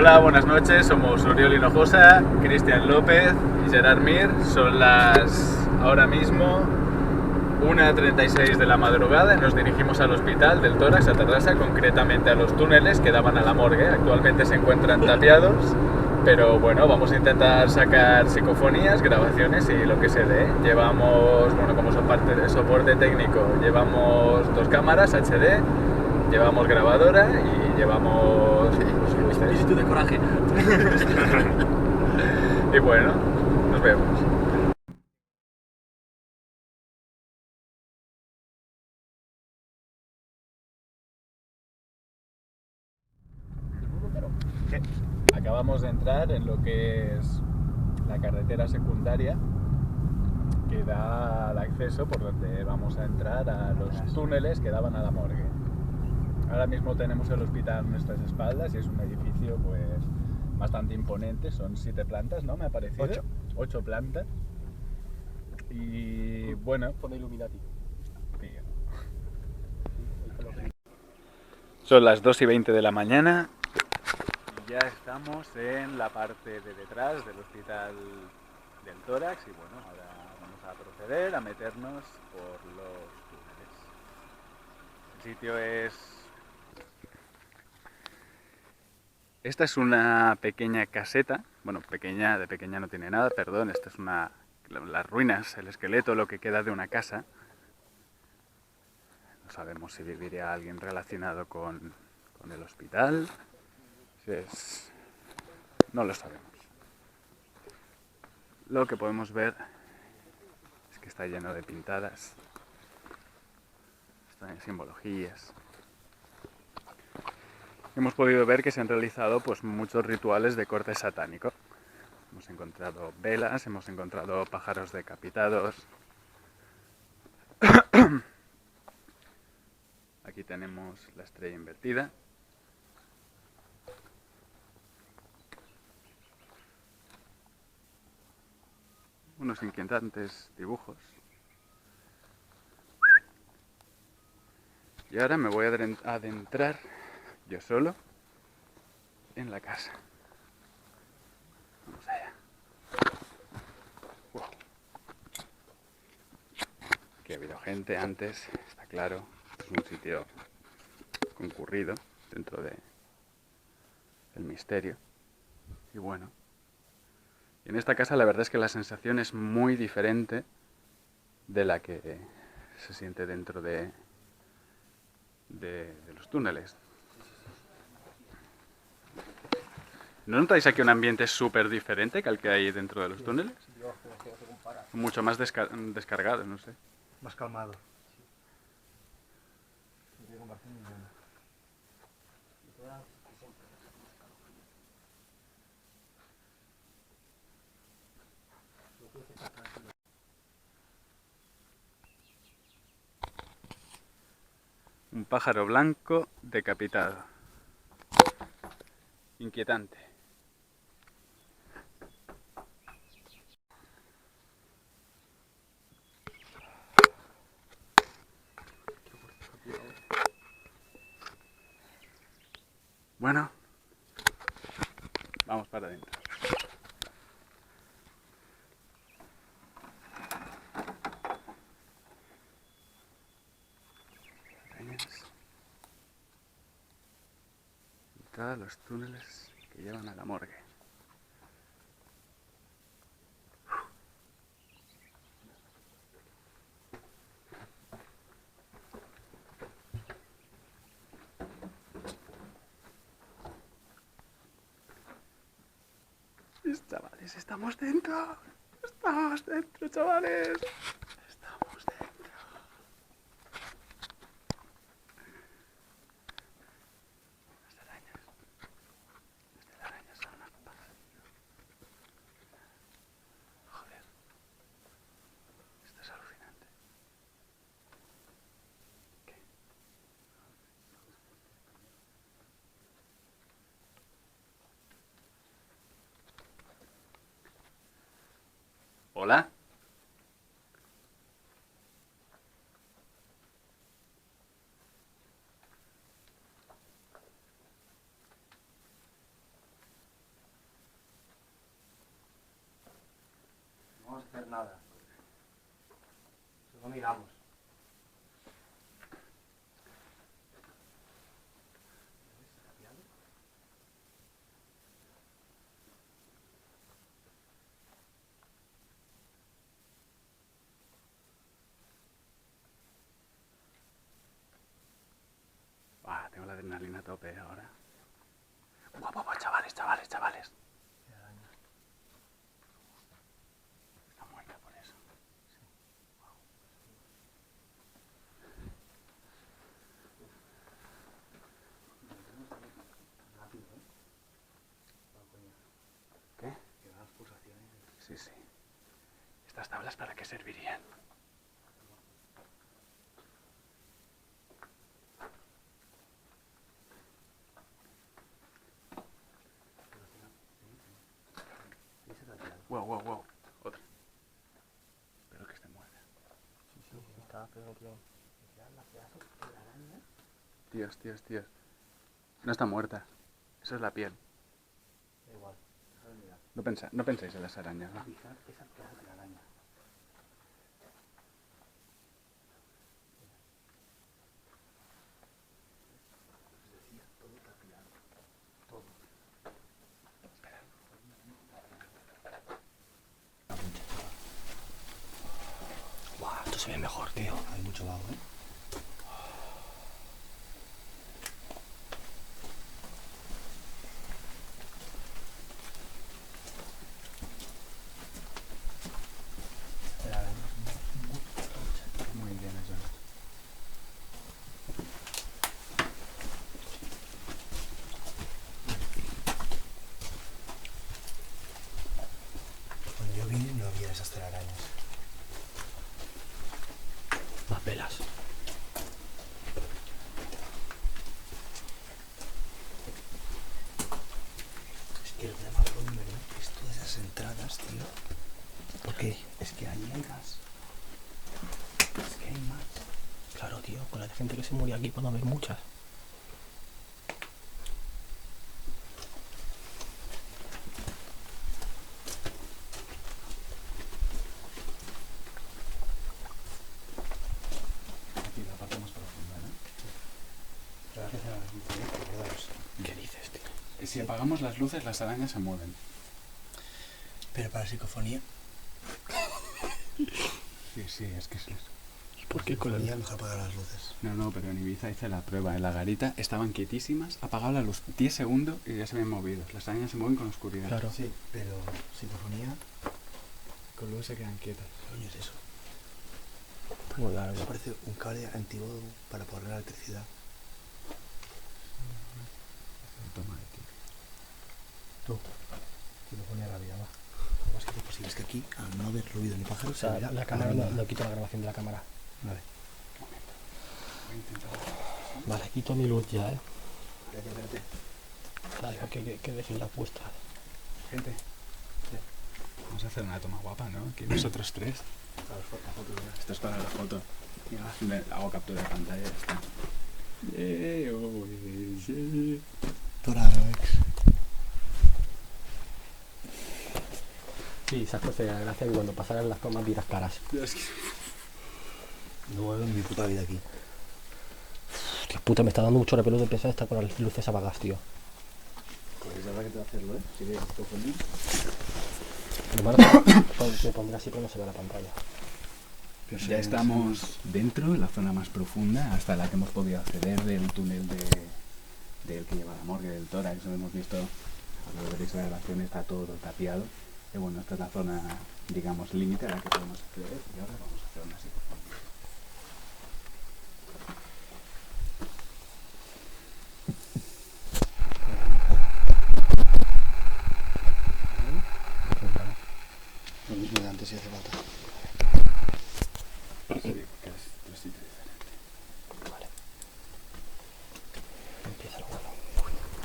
Hola, buenas noches, somos Oriol Hinojosa, Cristian López y Gerard Mir. Son ahora mismo 1:36 de la madrugada y nos dirigimos al hospital del tórax a Terrassa, concretamente a los túneles que daban a la morgue. Actualmente se encuentran tapiados, pero bueno, vamos a intentar sacar psicofonías, grabaciones y lo que se dé. Llevamos, como soporte técnico, llevamos 2 cámaras HD, llevamos grabadora y llevamos espíritu de coraje. y bueno, nos vemos. Acabamos de entrar en lo que es la carretera secundaria que da el acceso por donde vamos a entrar a los túneles que daban a la morgue. Ahora mismo tenemos el hospital a nuestras espaldas y es un edificio pues bastante imponente, son 7 plantas, ¿no? Me ha parecido. 8 plantas. Y bueno, Pone Illuminati. tío. Son las 2:20 de la mañana y ya estamos en la parte de detrás del hospital del tórax y bueno, ahora vamos a proceder a meternos por los túneles. El sitio es... Esta es una pequeña caseta, bueno, de pequeña no tiene nada, perdón, esta es las ruinas, el esqueleto, lo que queda de una casa. No sabemos si viviría alguien relacionado con el hospital, no lo sabemos. Lo que podemos ver es que está lleno de pintadas, están simbologías. Hemos podido ver que se han realizado pues muchos rituales de corte satánico. Hemos encontrado velas, hemos encontrado pájaros decapitados. Aquí tenemos la estrella invertida. Unos inquietantes dibujos. Y ahora me voy a adentrar yo solo en la casa. Vamos allá. Wow. Aquí ha habido gente antes, está claro. Es un sitio concurrido dentro del misterio. Y bueno. Y en esta casa la verdad es que la sensación es muy diferente de la que se siente dentro de los túneles. ¿No notáis aquí un ambiente súper diferente que al que hay dentro de los túneles? Mucho más descargado, no sé. Más calmado. Un pájaro blanco decapitado. Inquietante. Bueno, vamos para adentro. Entrada a los túneles que llevan a la morgue. Chavales, estamos dentro. Estamos dentro, chavales. Estamos dentro. Las arañas. Las arañas son una paja. Joder. Esto es alucinante. ¿Qué? ¿Hola? nada. Solo miramos. Tengo la adrenalina a tope ahora. Chavales. Está muerta por eso. Rápido, ¿eh? ¿Qué? Que dan las pulsaciones. Sí. ¿Estas tablas para qué servirían? Wow. Otra. Espero que esté muerta. Sí, está, pero tío. Las pedazos de la araña. Tíos. No está muerta. Eso es la piel. Da igual, déjame mirar. No penséis en las arañas, ¿no? Fijar esas pedazos de la araña. Os decía, todo tapiado. Todo. Buah, esto se ve mejor, tío. Hay mucho vago, ¿eh? Muy bien, eso. Cuando yo vine no había esas telarañas. Más velas. Es que el problema con ¿verdad? Es todas esas entradas, tío. Porque es que ahí hay más. Es que hay más. Claro, tío, con la gente que se murió aquí puede haber muchas. Aquí la parte más profunda, ¿no? Gracias a las luces. ¿Qué dices, tío? Si apagamos las luces, las arañas se mueven. Pero para psicofonía. Sí, es que es eso. ¿Y por qué con la luz? Mejor apagar las luces. No, pero en Ibiza hice la prueba. En la garita estaban quietísimas, apagaba la luz 10 segundos y ya se habían movido. Las arañas se mueven con oscuridad. Claro. Sí, pero psicofonía. Con luz se quedan quietas. ¿Qué coño es eso? Muy largo. Eso parece un cable antiguo para poner la electricidad. Toma de ti. Tú. Psicofonía rápida, va. Lo más que es posible es que aquí, al no haber ruido ni pájaros, O sea, se verá la cámara no quito la grabación de la cámara. Vale. Voy a intentar. Vale, quito mi luz ya, Espérate. Vale, que dejen la puesta. Gente, vamos a hacer una toma guapa, ¿no? Aquí nosotros tres. La foto, ¿verdad? Esto es para la foto. Hago captura de pantalla y ya está. Dorado, ex. Sí, se hace la gracia que cuando pasaran las tomas dirás caras. No vuelvo en mi puta vida aquí. Dios puta, me está dando mucho repelo de pensar estar con las luces apagadas, tío. Pues es verdad que te va a hacerlo, ¿eh? Si quieres psicofonía. Lo malo es que me pondré así pero no se ve la pantalla. Ya estamos dentro, en la zona más profunda, hasta la que hemos podido acceder del túnel del que lleva a la morgue del tórax. Lo hemos visto, lo veréis en la grabación, está todo tapiado. Y bueno, esta es la zona, digamos, límite a la que podemos acceder. Y ahora vamos a hacer una psicofonía. Lo mismo de antes si hace falta. Sí, que es otro sitio diferente. Vale. Empieza el bueno.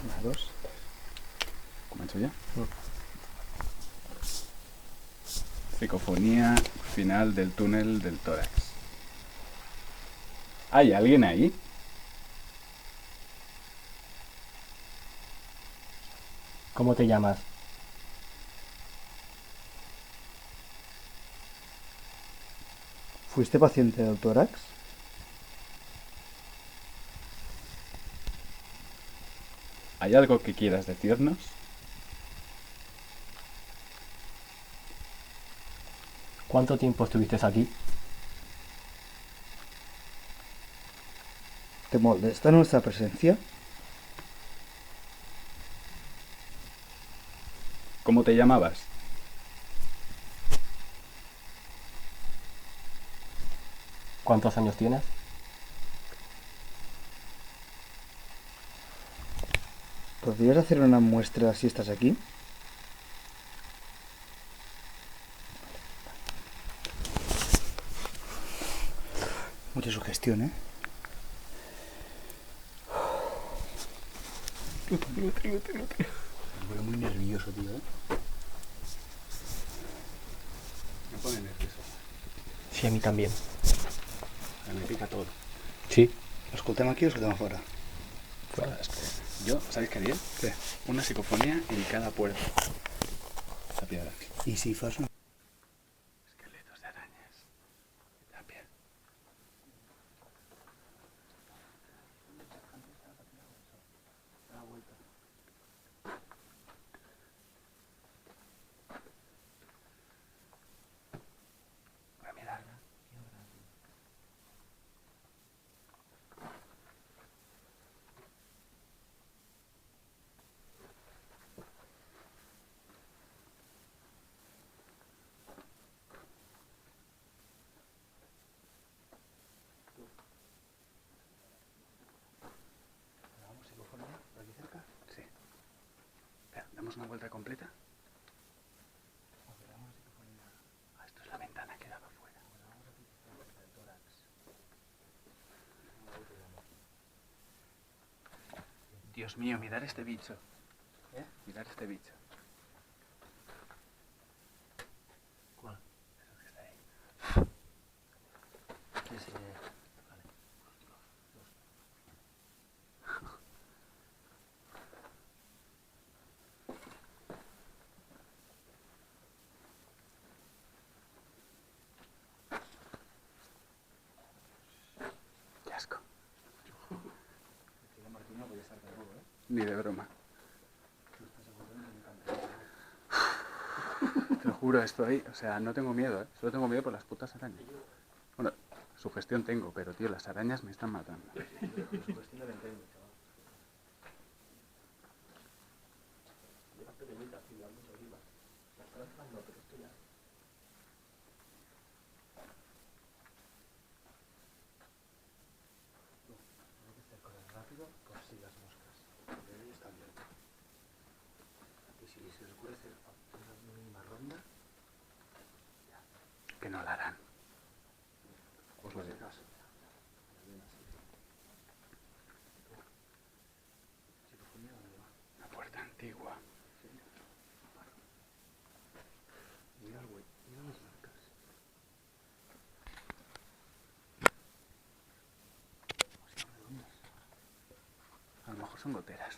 Una, dos. ¿Comienzo ya? Psicofonía final del túnel del tórax. ¿Hay alguien ahí? ¿Cómo te llamas? ¿Fuiste paciente del tórax? ¿Hay algo que quieras decirnos? ¿Cuánto tiempo estuviste aquí? ¿Te molesta nuestra presencia? ¿Cómo te llamabas? ¿Cuántos años tienes? ¿Podrías hacer una muestra si estás aquí? Mucha sugestión, ¿eh? Me pone muy nervioso, tío, ¿eh? Me pone nervioso. Sí, a mí también. Me pica todo. Sí. ¿Lo escoltem aquí o lo escoltem fora? Fuera. Yo, ¿sabes qué haría? ¿Qué? Una psicofonía en cada puerta. Esa piedra. ¿Y si fas una... Esqueletos de arañas. Tapia. Voy a mirar. ¿Hagamos psicofonía por aquí cerca? Sí. Espera, ¿damos una vuelta completa? Ah, esto es la ventana que daba afuera. Dios mío, mirar este bicho. ¿Eh? Mirar este bicho. ¿Cuál? Eso que está ahí. Ese... Vale. Qué asco. Martín no podía estar tampoco, ¿eh? Ni de broma. Te lo juro, estoy... O sea, no tengo miedo, ¿eh? Solo tengo miedo por las putas arañas. Bueno, sugestión tengo, pero, tío, las arañas me están matando. Sugestión de 20 euros, chaval. Rápido por si las moscas. Porque hoy está abierto. Y si se os ocurre hacer una mínima ronda, Que no la harán. Os lo por si digo. acaso. Psicofonía, ¿dónde va? Una puerta antigua. Mira el güey, mira las marcas. Demasiado redondas. A lo mejor son goteras.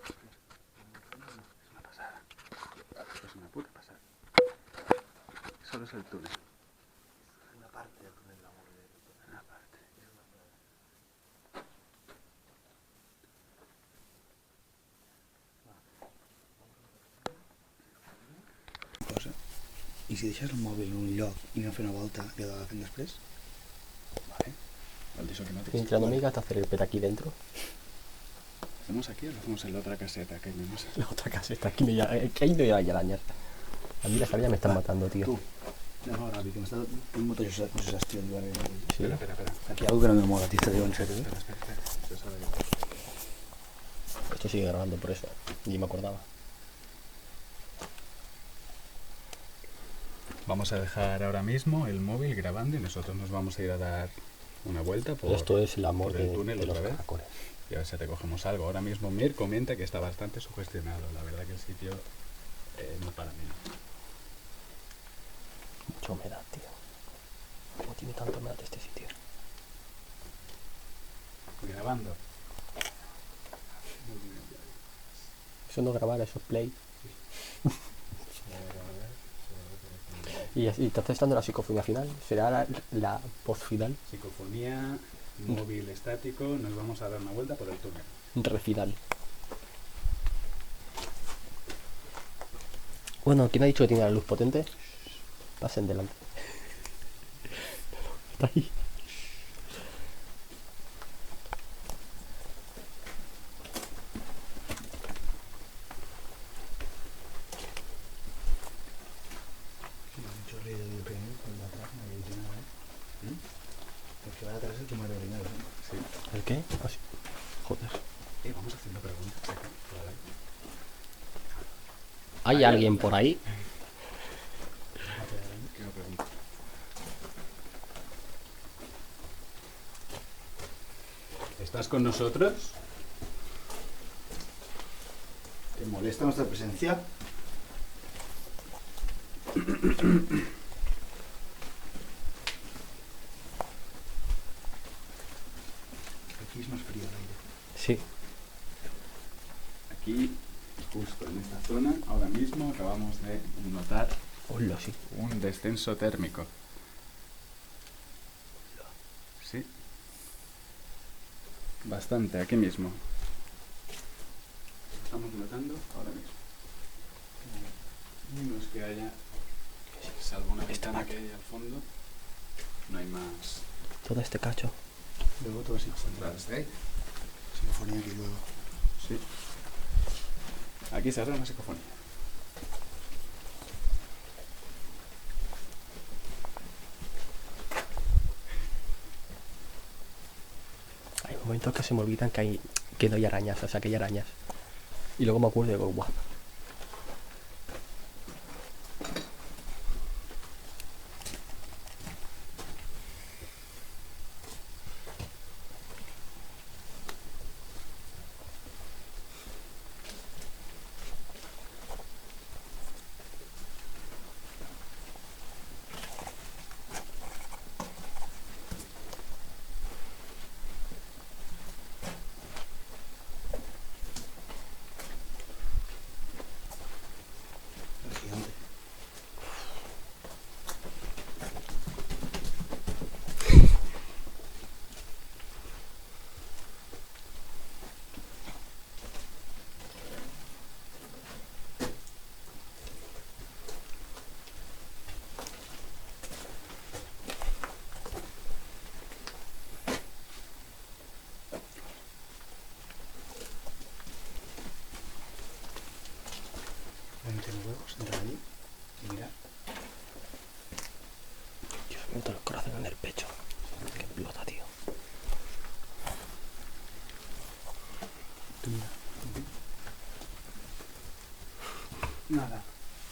Es una pasada. Es una puta pasada. Solo es el túnel. Una parte del túnel de la muerte. Una parte. Cosa. I si deixes el mòbil en un lloc i anem a fer una volta i l'agafem després? Vale. Al dicho que no te... Mientras no me digas hacer el pet aquí dentro. ¿Hacemos aquí o lo hacemos en la otra caseta que vimos? La otra casa está aquí, que ahí no hay arañas. A mí las arañas me están matando, tío. Tu, anem a ràpid, que m'està un molta sugestió. Sí. Espera, espera, espera. Aquí hi ha algo que no me mola, tío, te digo en serio. Espera, espera, espera. Eso sabe yo. Esto sigue grabando por eso. Ni me acordaba. Vamos a dejar ahora mismo el móvil grabando y nosotros nos vamos a ir a dar una vuelta por, Esto es el amor por el túnel de los otra vez. caracoles. Y a ver si recogemos algo. Ahora mismo Mir comenta que está bastante sugestionado. La verdad que el sitio no para mí. Mucha humedad, tío. ¿Cómo tiene tanta humedad este sitio? Grabando. Eso no grabar, eso es play. Y estás testando la psicofonía final. ¿Será la post final? Psicofonía, móvil estático, nos vamos a dar una vuelta por el túnel. Refinal. Bueno, ¿quién ha dicho que tiene la luz potente? Pasen delante. Está ahí. Mucho ruido de primero con la atrás, no hay nada, ¿eh? Porque va atrás el que muere orinar, ¿eh? Sí. ¿El qué? Ah, sí. Joder. Vamos haciendo preguntas. Vale. ¿Hay alguien por ahí? ¿Qué me pregunto? ¿Estás con nosotros? ¿Te molesta nuestra presencia? Aquí es más frío el aire. Sí. Aquí, justo en esta zona, ahora mismo acabamos de notar Hola, sí. un descenso térmico. Sí. Bastante, aquí mismo. Estamos notando ahora mismo. No es que haya, salvo una ventana que hay al fondo, no hay más. Todo este cacho. Luego todo psicofonía. Psicofonía aquí luego. Sí. Aquí se hará una psicofonía. Hay momentos que se me olvidan que no hay arañas, o sea, que hay arañas. Y luego me acuerdo y digo, guau. Es gigante. No tiene huevos, entrar allí y mirar. Dios, me meto el corazón en el pecho. Que explota, tío. Tú mira. Nada.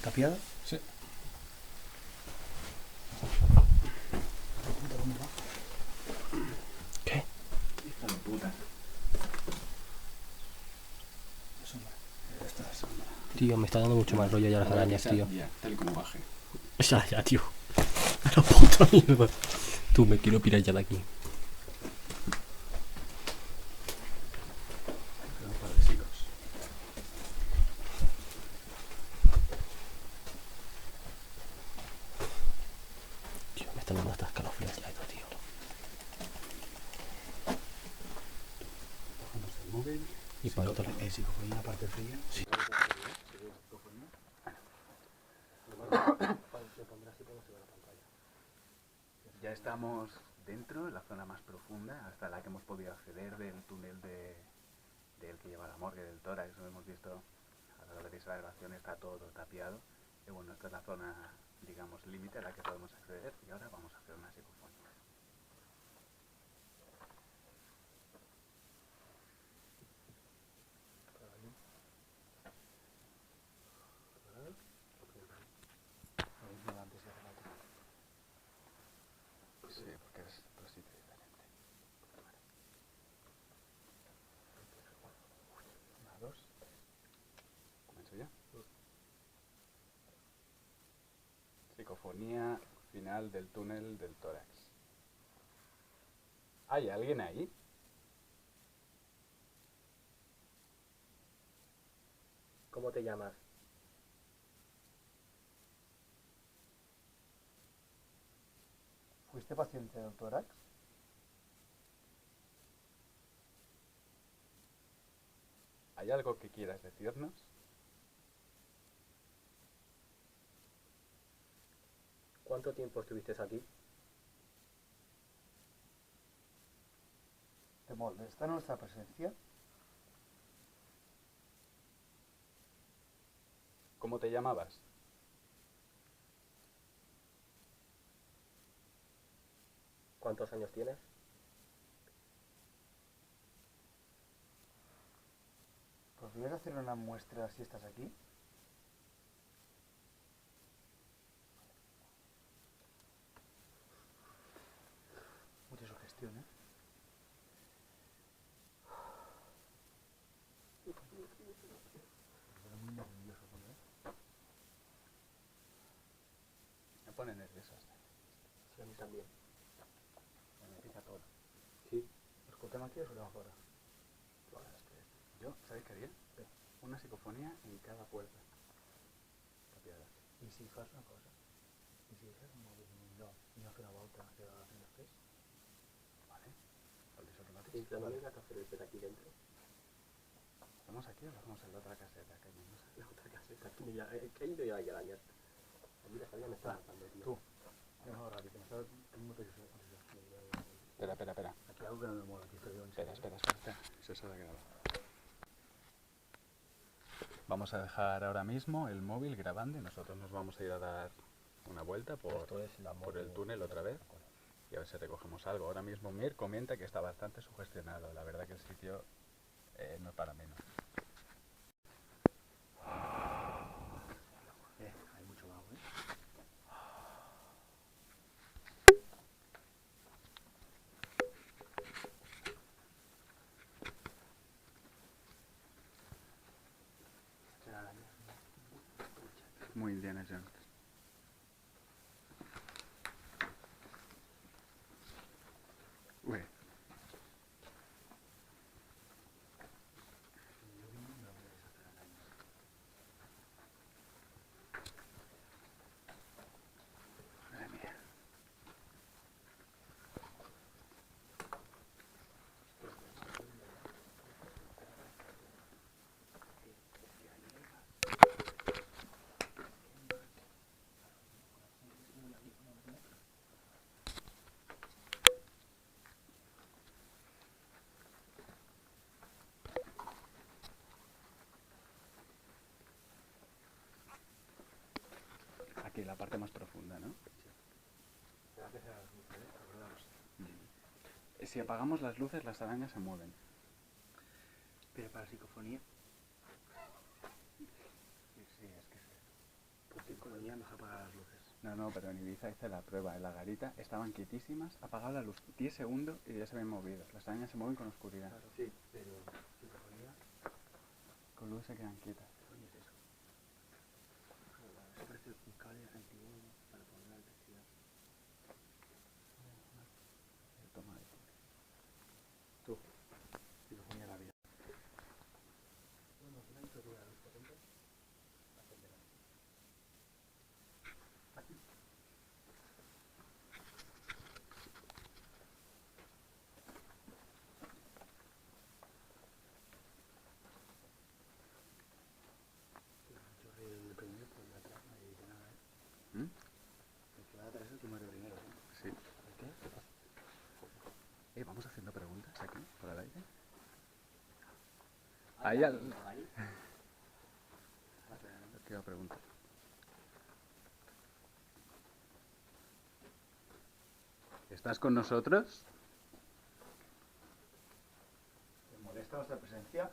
¿Tapiado? Sí. Puta, ¿cómo va? ¿Qué? Hija de puta. Sombra. Esta es sombra. Tío, me está dando mucho mal rollo ya las arañas, tío. Ya, tal y como baje. Ya, tío. A la puta mierda. Tú, me quiero pirar ya de aquí. Quedan un par de psicos. Tío, me están dando hasta escalofríos ya, tío. Bajamos el móvil. Y para el otro lado. Psicofonía, la parte fría. Sí. Ya estamos dentro, en la zona más profunda, hasta la que hemos podido acceder del túnel del que lleva a la morgue del tórax. Lo hemos visto, ahora veréis la grabación, está todo tapiado. Y bueno, esta es la zona, digamos, límite a la que podemos acceder. Y ahora vamos a hacer una psicofonía. Sí, porque es otro sitio diferente. Una, dos. ¿Comienzo ya? Psicofonía final del túnel del tórax. ¿Hay alguien ahí? ¿Cómo te llamas? ¿Fuiste paciente del tórax? ¿Hay algo que quieras decirnos? ¿Cuánto tiempo estuviste aquí? ¿Te molesta nuestra presencia? ¿Cómo te llamabas? ¿Cuántos años tienes? ¿Podrías hacer una muestra si estás aquí? Mucha sugestión, ¿eh? Estoy muy nervioso con él. Me pone nervioso hasta. Sí, a mí también. Me pica todo. Sí. ¿Lo escuchamos aquí o lo afuera? Yo, ¿sabéis qué haría? ¿Qué? Una psicofonía en cada puerta. Tapiadas. ¿Y si fas una cosa? ¿Y si deixes el mòbil en un lloc i no fer una volta que va fent després? Vale. ¿Al desordenado? Sí, pero no me da que hacer el pet aquí dentro. ¿Estamos aquí o lo hacemos en la otra caseta? Que no sé. La otra caseta. Aquí no hay arañas. A mí las arañas me están matando, tío. Tú, anem a ràpid, que m'està tenint molta sugestió. Espera. Aquí hay algo que no me mola, aquí estoy yo en serio. Espera. Eso se ha grabado. Vamos a dejar ahora mismo el móvil grabando y nosotros nos vamos a ir a dar una vuelta Esto es la por el túnel otra vez y a ver si recogemos algo. Ahora mismo Mir comenta que está bastante sugestionado. La verdad que el sitio no es para menos. Hay mucho vago, ¿eh? Muy Indiana Jones. Uy. Madre mía. Aquí la parte más profunda, ¿no? Gracias a las luces, acordaos. Si apagamos las luces, las arañas se mueven. Pero para psicofonía. Sí, es que sí. Por psicofonía mejor apagar las luces. No, pero en Ibiza hice la prueba. En la garita estaban quietísimas, apagaba la luz 10 segundos y ya se habían movido. Las arañas se mueven con oscuridad. Claro, sí, pero psicofonía. Con luz se quedan quietas. ¿Qué coño es eso? Eso parece un cable antiguo para poner la electricidad. Toma de ti. Tú, psicofonía de la vida. Bueno, una iniciativa de los potentes. Aquí. Mucho ruido del primero, por de atrás nadie dice nada, ¿eh? ¿Mm? El que va de atrás es el que muere primero, ¿sí? Sí. ¿Por qué? ¿Qué pasa? Vamos haciendo preguntas aquí, por el aire. ¿Hay algo? ¿Qué iba a preguntar? ¿Estás con nosotros? ¿Te molesta nuestra presencia?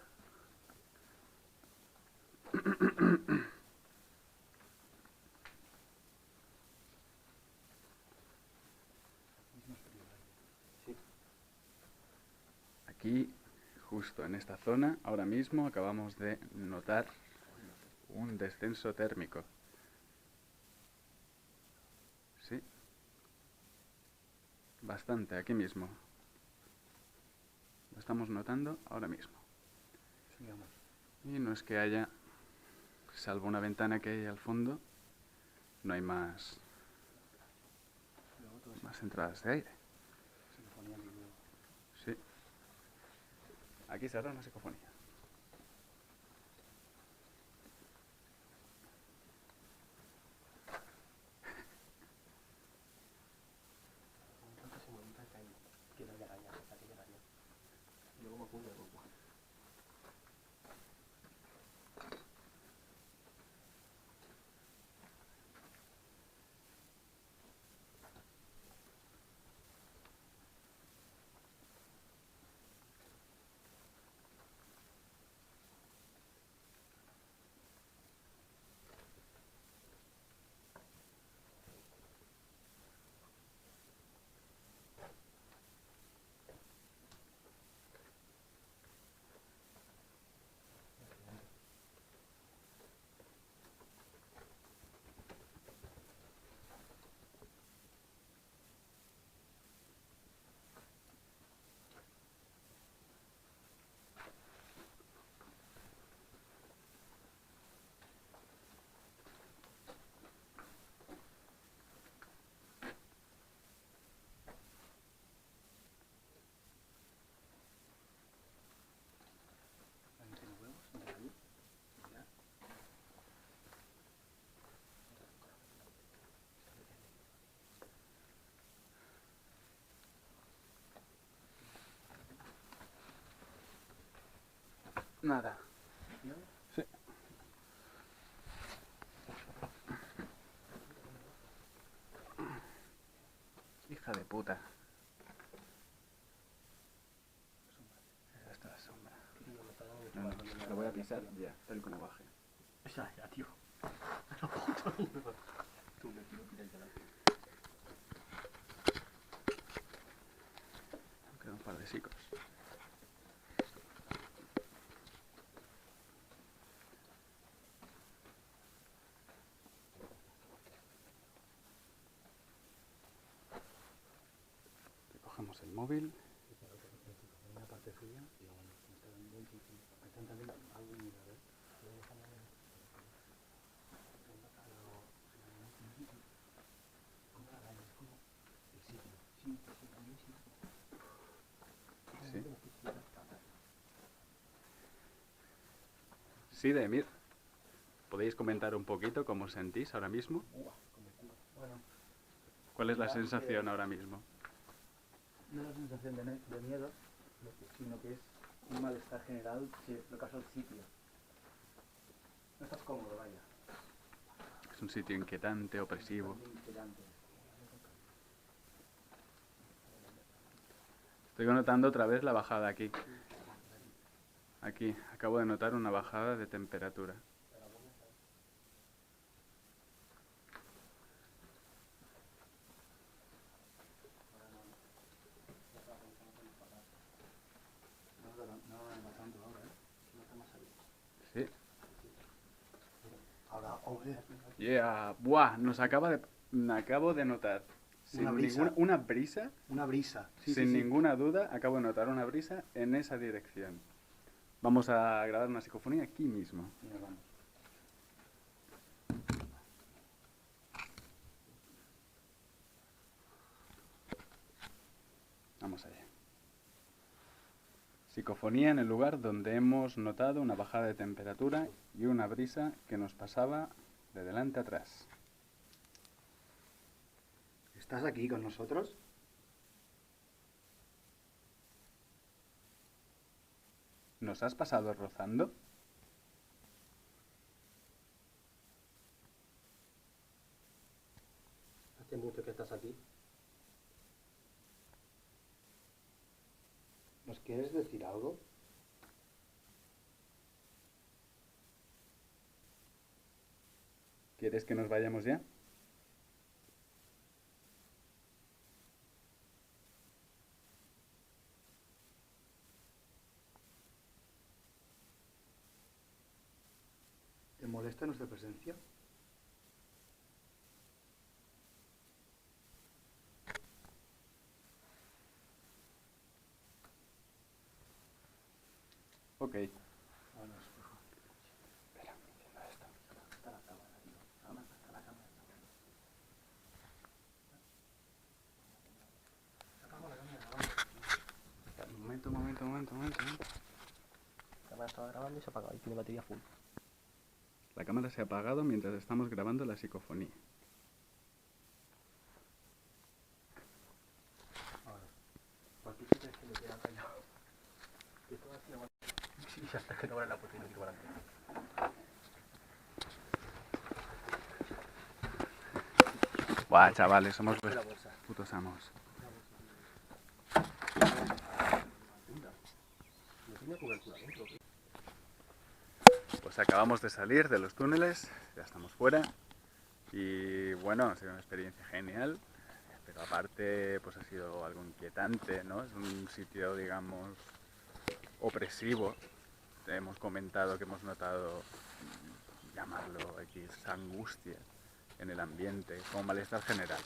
Sí. Aquí, justo en esta zona, ahora mismo acabamos de notar un descenso térmico. Sí. Bastante, aquí mismo. Lo estamos notando ahora mismo. Sigamos. Y no es que haya salvo una ventana que hay al fondo, no hay más entradas de aire. Sí. Aquí se hará una psicofonía. Que no hay arañas, o sea, que hay arañas. Y luego me acuerdo de Goku. Nada. Sí. Hija de puta. Ya está la sombra. No, lo voy a pisar ya, tal como baje. Ya, tío. No puto. Tú me quiero tirar ya la. Quedan un par de sicos. Cogemos el móvil. Una parte suya y bueno, están también algo muy raro. Sí. Sí, Demir. ¿Podéis comentar un poquito cómo os sentís ahora mismo? Bueno, ¿Cuál es la Ya, sensación ahora mismo? no es una sensación de miedo, sino que es un malestar general si lo caso el sitio. No estás cómodo, vaya. Es un sitio inquietante, opresivo. Bastante inquietante. Estoy notando otra vez la bajada aquí. Aquí, acabo de notar una bajada de temperatura. No tanto ahora, ¿eh? No está más arriba. Sí. Ahora, hombre, Yeah. Buah, me acabo de notar. Una brisa. Una brisa. una brisa. Sin ninguna duda, acabo de notar una brisa en esa dirección. Vamos a grabar una psicofonía aquí mismo. Y nos vamos. Vamos allá. Psicofonía en el lugar donde hemos notado una bajada de temperatura y una brisa que nos pasaba de delante a atrás. ¿Estás aquí con nosotros? ¿Nos has pasado rozando? Hace mucho que estás aquí. ¿Nos quieres decir algo? ¿Quieres que nos vayamos ya? ¿Te molesta nuestra presencia? Ok. Vámonos, mejor. Espera, enciendo esto. La cámara estaba grabando y se ha apagado y tiene batería full. La cámara se ha apagado mientras estamos grabando la psicofonía. Cualquier sitio es que me queda callado. Esto va a ser una... Sí, ya está, que no vale la puta y no quiero para adelante. Buah, chavales, somos los La bolsa. putos amos. No tiene cobertura dentro. Pues acabamos de salir de los túneles, ya estamos fuera. Y bueno, ha sido una experiencia genial. Pero aparte, pues ha sido algo inquietante, ¿no? Es un sitio, digamos, opresivo. Hemos comentado que hemos notado, llamarlo X, angustia en el ambiente, como malestar general.